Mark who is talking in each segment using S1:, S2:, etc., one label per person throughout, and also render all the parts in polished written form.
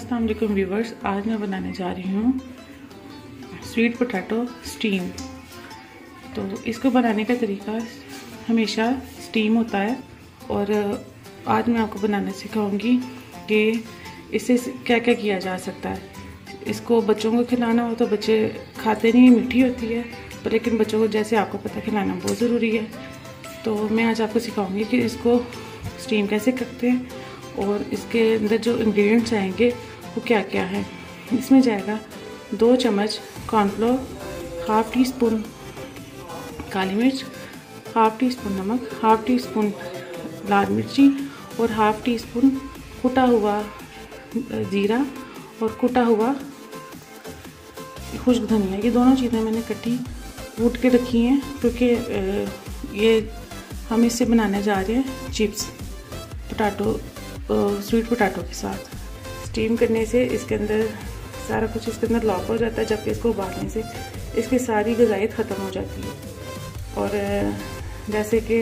S1: अस्सलाम वालेकुम व्यूवर्स, आज मैं बनाने जा रही हूँ स्वीट पोटैटो स्टीम। तो इसको बनाने का तरीका हमेशा स्टीम होता है और आज मैं आपको बनाना सिखाऊंगी कि इससे क्या क्या किया जा सकता है। इसको बच्चों को खिलाना हो तो बच्चे खाते नहीं, मीठी होती है, पर लेकिन बच्चों को जैसे आपको पता खिलाना बहुत ज़रूरी है। तो मैं आज आपको सिखाऊंगी कि इसको स्टीम कैसे करते हैं और इसके अंदर जो इंग्रेडिएंट्स आएंगे वो क्या क्या है। इसमें जाएगा 2 चम्मच कॉर्नफ्लोर, हाफ़ टी स्पून काली मिर्च, हाफ़ टी स्पून नमक, हाफ़ टी स्पून लाल मिर्ची और हाफ़ टी स्पून कुटा हुआ जीरा और कुटा हुआ खुश्क धनिया। ये दोनों चीज़ें मैंने कटी कूट के रखी हैं क्योंकि ये हम इससे बनाने जा रहे हैं चिप्स पोटैटो, स्वीट पोटैटो के साथ। स्टीम करने से इसके अंदर सारा कुछ इसके अंदर लॉक हो जाता है, जबकि इसको उबालने से इसकी सारी ग़िज़ाइयत ख़त्म हो जाती है। और जैसे कि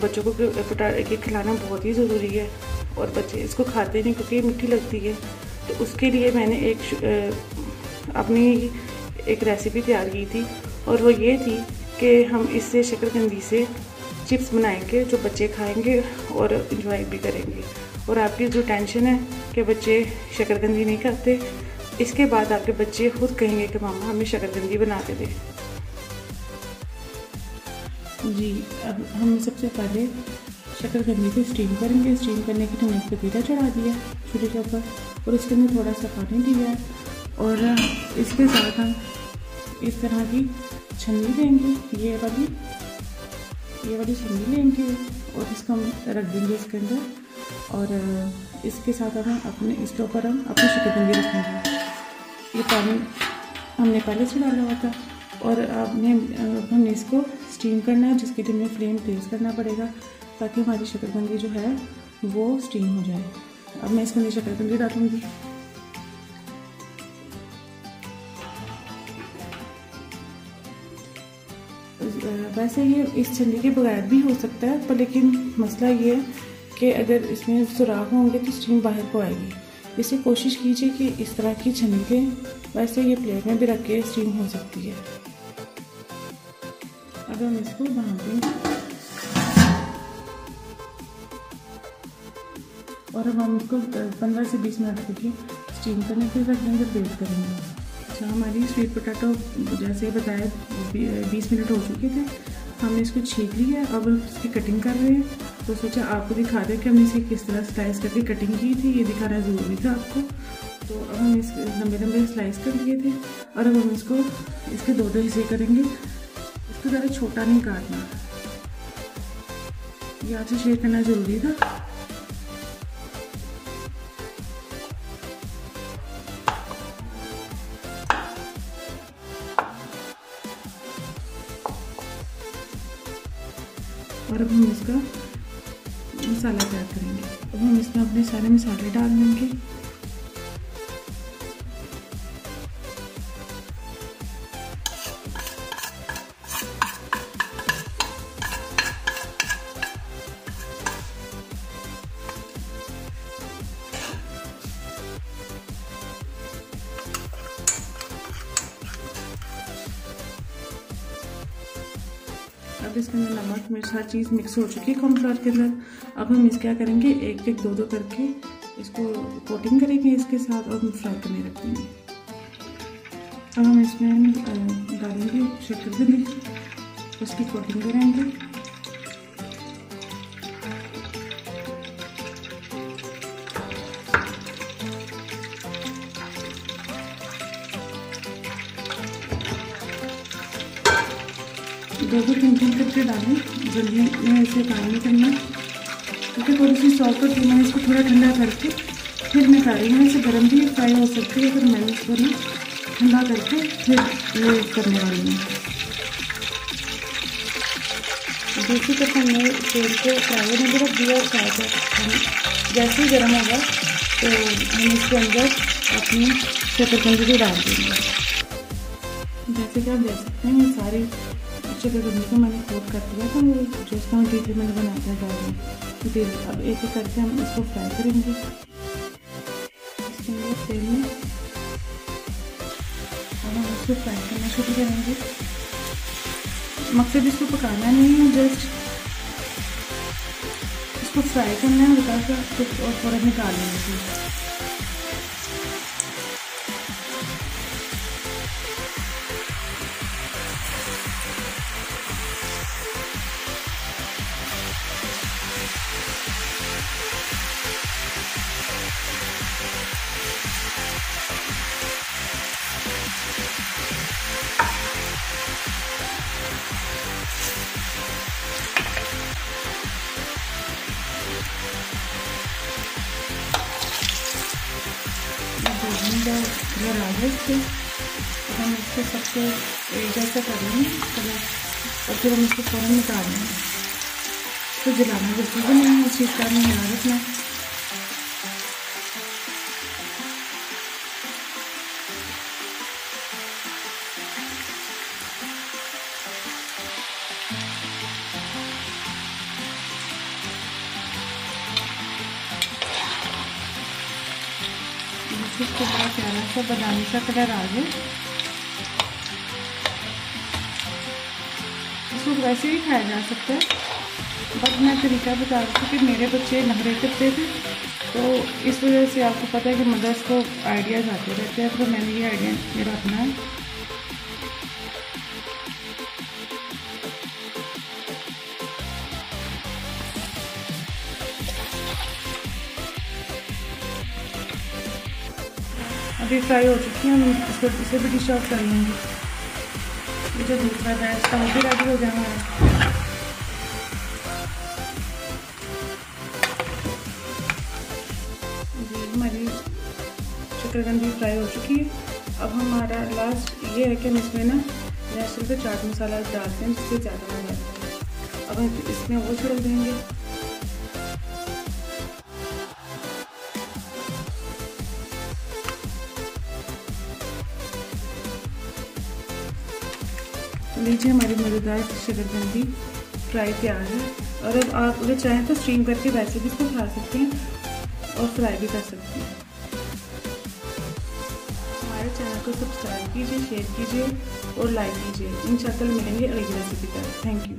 S1: बच्चों को पोटैटो खिलाना बहुत ही ज़रूरी है और बच्चे इसको खाते नहीं क्योंकि मीठी लगती है। तो उसके लिए मैंने अपनी एक रेसिपी तैयार की थी और वो ये थी कि हम इससे शकरकंदी से चिप्स बनाएंगे जो बच्चे खाएंगे और इंजॉय भी करेंगे। और आपकी जो टेंशन है कि बच्चे शकरकंदी नहीं खाते, इसके बाद आपके बच्चे खुद कहेंगे कि मामा हमें शकरकंदी बना के दे। जी, अब हम सबसे पहले शकरकंदी को स्टीम करेंगे। स्टीम करने के लिए हमने पतीला चढ़ा दिया चूल्हे के ऊपर और इसके अंदर थोड़ा सा पानी दिया है और इसके साथ हम इस तरह की छन्नी लेंगे, ये वाली छन्नी लेंगे और इसको हम रख देंगे इसके अंदर। और इसके साथ हम अपने स्टोव पर हम अपनी शकरकंदी रखेंगे। ये पानी हमने पहले से डाला हुआ था और हमने इसको स्टीम करना है, जिसके लिए हमें फ्लेम तेज़ करना पड़ेगा ताकि हमारी शकरकंदी जो है वो स्टीम हो जाए। अब मैं इसके अंदर शकरकंदी डालूँगी। वैसे ये इस छन्नी के बगैर भी हो सकता है, पर लेकिन मसला ये है कि अगर इसमें सुराख होंगे तो स्टीम बाहर को आएगी। इसलिए कोशिश कीजिए कि इस तरह की छन्नी लें। वैसे ये प्लेट में भी रख के स्टीम हो सकती है। अब हम इसको बांध देंगे और अब हम इसको 15 से 20 मिनट के लिए स्टीम करने के लिए रख देंगे, वेट करेंगे। अच्छा, हमारी स्वीट पोटैटो जैसे बताया 20 मिनट हो चुके थे, हमने इसको छील लिया। अब इसकी कटिंग कर रहे हैं, तो सोचा आपको दिखा दें कि हमने इसे किस तरह स्लाइस करके कटिंग की थी। ये दिखाना ज़रूरी था आपको। तो अब हम इसके लंबे लंबे स्लाइस कर लिए थे और अब हम इसके 2 हिस्से करेंगे। इसको ज़्यादा छोटा नहीं काटना, ये आपसे शेयर करना ज़रूरी था। और अब हम इसका मसाला तैयार करेंगे। अब हम इसमें अपने सारे मसाले डाल देंगे। अब इसके अंदर नमक मिर्च हर चीज़ मिक्स हो चुकी है कॉर्नफ्लोर के अंदर। अब हम इस क्या करेंगे, एक एक 2 करके इसको कोटिंग करेंगे इसके साथ और हम फ्राई करने रख देंगे। अब हम इसमें डालेंगे शकरकंदी, उसकी कोटिंग करेंगे। दो 3 करके डालें, जल्दी में इसे काम नहीं करना क्योंकि थोड़ी सी सॉफ्ट होती है। मैंने इसको थोड़ा ठंडा करके फिर मैं फ्राई हूँ। इसे गर्म भी फ्राई हो सकती है, फिर मैंने इसको ना ठंडा करके फिर ये करने वाली हूँ। दूसरी तरफ हमने तेल को फ्राई होने पर रख दिया और फ्राई कर जैसे ही गर्म होगा तो हम इसके अंदर अपनी शकरकंदी भी डाल देंगे। जैसे कि आप देख सकते हैं, ये सारी शकरकंदी को मैंने कोट कर दिया था, वो जो इसका मटीरियल मैंने बनाया था डाल। अब एक एक करके हम इसको फ्राई करेंगे। देंगे तेल में और हम इसको फ्राई करना शुरू करेंगे। मकसद इसको पकाना नहीं है, जस्ट इसको फ्राई करना है हल्का सा और थोड़ा निकाल लेंगे। घर आ गए इससे हम इसको सबको एक जैसा कर लेंगे और फिर हम इसको फ़ौरन निकाल लेंगे। तो जलाना बिल्कुल भी नहीं है, उस चीज़ का हमें ध्यान रखना। इसको बड़ा प्यारा सा बादामी सा कलर आ गया। इसको वैसे ही खाया जा सकता है, बट मैं तरीका बता रही थी कि मेरे बच्चे नखरे करते थे, तो इस वजह से आपको पता है कि मदर्स को आइडियाज़ आते रहते हैं, तो मैंने ये आइडिया मेरा अपना है। अभी फ्राई हो चुकी है, हम इसको इसे भी डिश आउट कर लेंगे। ये जो दूसरा बैच का वो भी रेडी हो जाएगा हमारा। जी हमारी शकरकंदी फ्राई हो चुकी है। अब हमारा लास्ट ये है कि हम इसमें ना नेचुरल से चाट मसाला डालते हैं जिससे ज़्यादा ना जाता है। अब हम इसमें वो छिड़क देंगे। लीजिए हमारी मज़ेदार शकरकंदी फ्राई तैयार है। और अब आप अगर चाहें तो स्टीम करके वैसे भी इसको खा सकते हैं और फ्राई भी कर सकते हैं। हमारे चैनल को सब्सक्राइब कीजिए, शेयर कीजिए और लाइक कीजिए। इंशाअल्लाह मिलेंगे अगली रेसिपी का। Thank you.